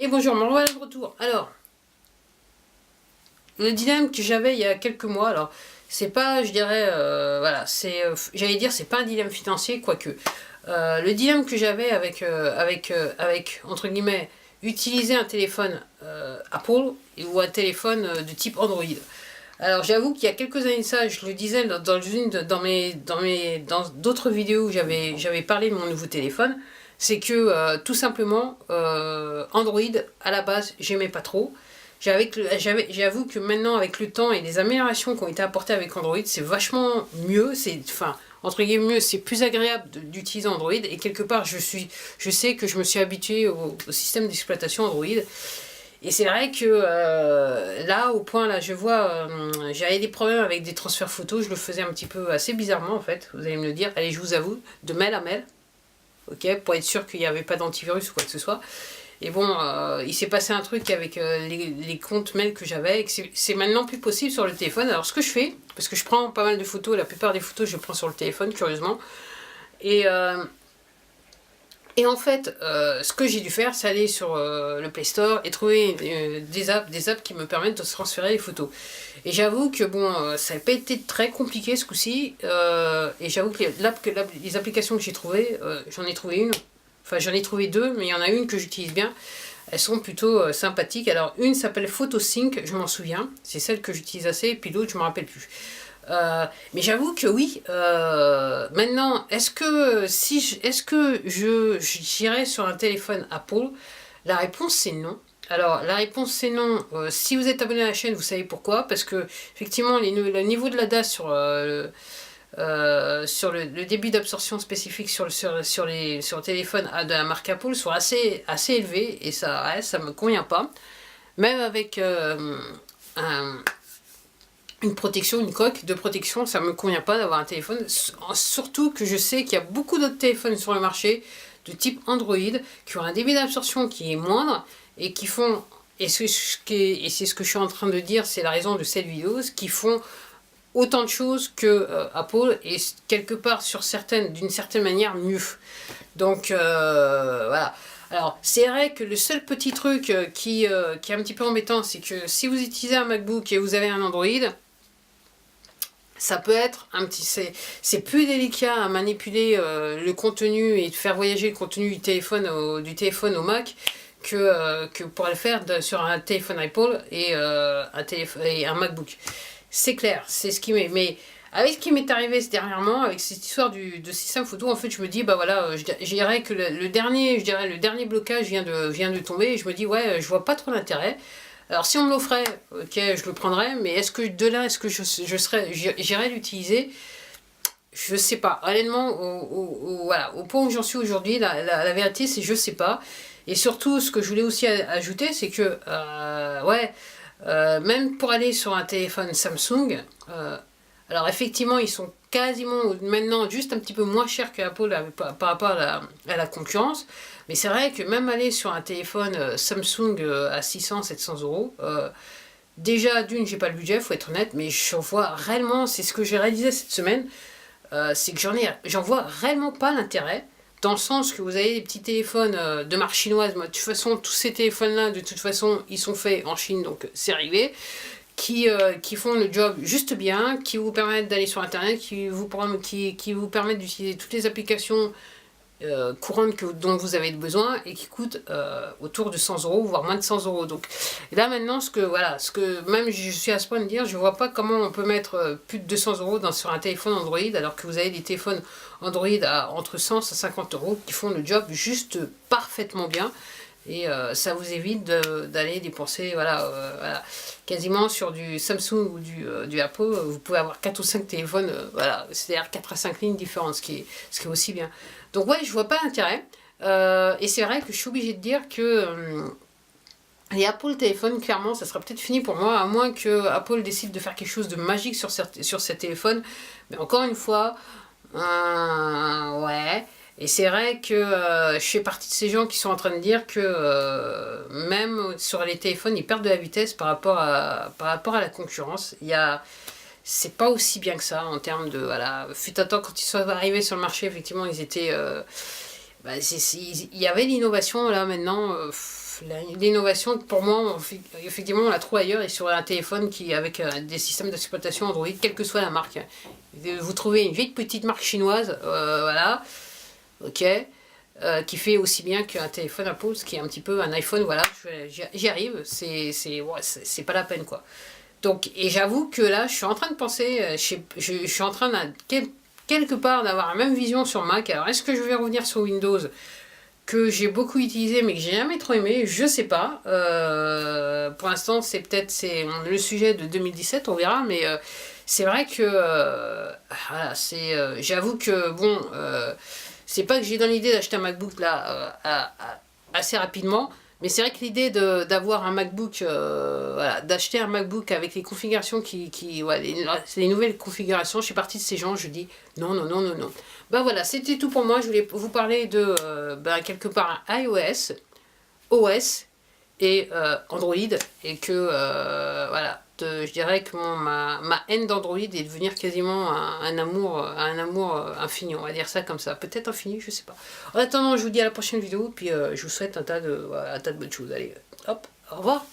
Et bonjour, me revoilà de retour. Alors, le dilemme que j'avais il y a quelques mois, alors, c'est pas, je dirais, voilà, c'est, j'allais dire, c'est pas un dilemme financier, quoique. Le dilemme que j'avais avec, entre guillemets, utiliser un téléphone Apple ou un téléphone de type Android. Alors j'avoue qu'il y a quelques années de ça, je le disais dans d'autres vidéos où j'avais parlé de mon nouveau téléphone, c'est que tout simplement Android à la base j'aimais pas trop. J'avoue que maintenant avec le temps et les améliorations qui ont été apportées avec Android, c'est vachement mieux, enfin entre guillemets mieux, c'est plus agréable d'utiliser Android et quelque part je sais que je me suis habitué au système d'exploitation Android. Et c'est vrai que là, au point, là, je vois, j'avais des problèmes avec des transferts photos, je le faisais un petit peu assez bizarrement en fait, vous allez me le dire, allez, je vous avoue, de mail à mail, ok, pour être sûr qu'il n'y avait pas d'antivirus ou quoi que ce soit. Et bon, il s'est passé un truc avec les comptes mail que j'avais, et que c'est maintenant plus possible sur le téléphone. Alors ce que je fais, parce que je prends pas mal de photos, la plupart des photos je prends sur le téléphone, curieusement, et en fait, ce que j'ai dû faire, c'est aller sur le Play Store et trouver des apps qui me permettent de transférer les photos. Et j'avoue que bon, ça n'a pas été très compliqué ce coup-ci. Et j'avoue que les applications que j'ai trouvées, j'en ai trouvé une. Enfin, j'en ai trouvé deux, mais il y en a une que j'utilise bien. Elles sont plutôt sympathiques. Alors, une s'appelle PhotoSync, je m'en souviens. C'est celle que j'utilise assez. Et puis l'autre, je ne me rappelle plus. Mais j'avoue que oui. Maintenant, est-ce que j'irais sur un téléphone Apple? La réponse c'est non. Alors la réponse c'est non. Si vous êtes abonné à la chaîne, vous savez pourquoi. Parce que effectivement, le niveau de la DAS sur le débit d'absorption spécifique sur le téléphone de la marque Apple sont assez élevés et ça me convient pas. Même avec une protection, une coque de protection, ça me convient pas d'avoir un téléphone, surtout que je sais qu'il y a beaucoup d'autres téléphones sur le marché de type Android qui ont un débit d'absorption qui est moindre et qui font, et c'est ce que je suis en train de dire, c'est la raison de cette vidéo, qui font autant de choses que Apple et quelque part d'une certaine manière mieux. Donc voilà. Alors, c'est vrai que le seul petit truc qui est un petit peu embêtant, c'est que si vous utilisez un MacBook et vous avez un Android, ça peut être un petit... C'est plus délicat à manipuler le contenu et de faire voyager le contenu du téléphone au Mac que pour le faire sur un téléphone Apple et un MacBook. C'est clair, c'est ce qui m'est... Mais avec ce qui m'est arrivé dernièrement, avec cette histoire de système photo, en fait, je me dis, bah voilà, je dirais que le dernier blocage vient de tomber et je me dis, ouais, je vois pas trop d'intérêt. Alors si on me l'offrait, ok, je le prendrais, mais est-ce que de là, est-ce que j'irais l'utiliser? Je sais pas. Honnêtement, voilà, au point où j'en suis aujourd'hui, la vérité, c'est je sais pas. Et surtout, ce que je voulais aussi ajouter, c'est que, ouais, même pour aller sur un téléphone Samsung, alors effectivement, ils sont quasiment maintenant juste un petit peu moins chers que Apple par rapport à la concurrence. Mais c'est vrai que même aller sur un téléphone Samsung à 600-700 euros, déjà d'une, j'ai pas le budget, faut être honnête, mais j'en vois réellement, c'est ce que j'ai réalisé cette semaine, c'est que j'en vois réellement pas l'intérêt. Dans le sens que vous avez des petits téléphones de marque chinoise, de toute façon, tous ces téléphones-là, de toute façon, ils sont faits en Chine, donc c'est arrivé. Qui font le job juste bien, qui vous permettent d'aller sur internet, qui vous permettent d'utiliser toutes les applications courantes dont vous avez besoin et qui coûtent autour de 100 euros, voire moins de 100 euros. Donc là maintenant, même je suis à ce point de dire, je vois pas comment on peut mettre plus de 200 euros sur un téléphone Android alors que vous avez des téléphones Android à entre 100 et 50 euros qui font le job juste parfaitement bien. Et ça vous évite d'aller dépenser voilà, quasiment sur du Samsung ou du Apple, vous pouvez avoir 4 ou 5 téléphones, voilà, c'est-à-dire 4 à 5 lignes différentes, ce qui est aussi bien. Donc ouais, je vois pas l'intérêt. Et c'est vrai que je suis obligée de dire que les Apple téléphones, clairement, ça sera peut-être fini pour moi, à moins que Apple décide de faire quelque chose de magique sur ces téléphones. Mais encore une fois, ouais... Et c'est vrai que je fais partie de ces gens qui sont en train de dire que même sur les téléphones, ils perdent de la vitesse par rapport à la concurrence. C'est pas aussi bien que ça en termes de... Voilà, fut un temps, quand ils sont arrivés sur le marché, effectivement, ils étaient... il y avait l'innovation, là, maintenant, l'innovation, pour moi, effectivement, on la trouve ailleurs et sur un téléphone qui, avec des systèmes d'exploitation Android, quelle que soit la marque. Vous trouvez une vieille petite marque chinoise, voilà, ok, qui fait aussi bien qu'un téléphone Apple, ce qui est un petit peu un iPhone, voilà, j'y arrive, c'est pas la peine, quoi. Donc, et j'avoue que là, je suis en train de penser, je suis en train quelque part d'avoir la même vision sur Mac. Alors, est-ce que je vais revenir sur Windows que j'ai beaucoup utilisé mais que j'ai jamais trop aimé, je sais pas. Pour l'instant, c'est le sujet de 2017, on verra, mais c'est vrai que voilà, j'avoue que bon, c'est pas que j'ai dans l'idée d'acheter un MacBook là assez rapidement, mais c'est vrai que l'idée d'avoir un MacBook, voilà, d'acheter un MacBook avec les configurations ouais, les nouvelles configurations, je suis partie de ces gens, je dis non, non, non, non, non. Ben voilà, c'était tout pour moi. Je voulais vous parler de quelque part iOS, OS et Android, et que voilà, je dirais que ma haine d'Android est devenir quasiment un amour infini, on va dire ça comme ça, peut-être infini, je sais pas. En attendant, je vous dis à la prochaine vidéo, puis je vous souhaite un tas de bonnes choses. Allez, hop, au revoir.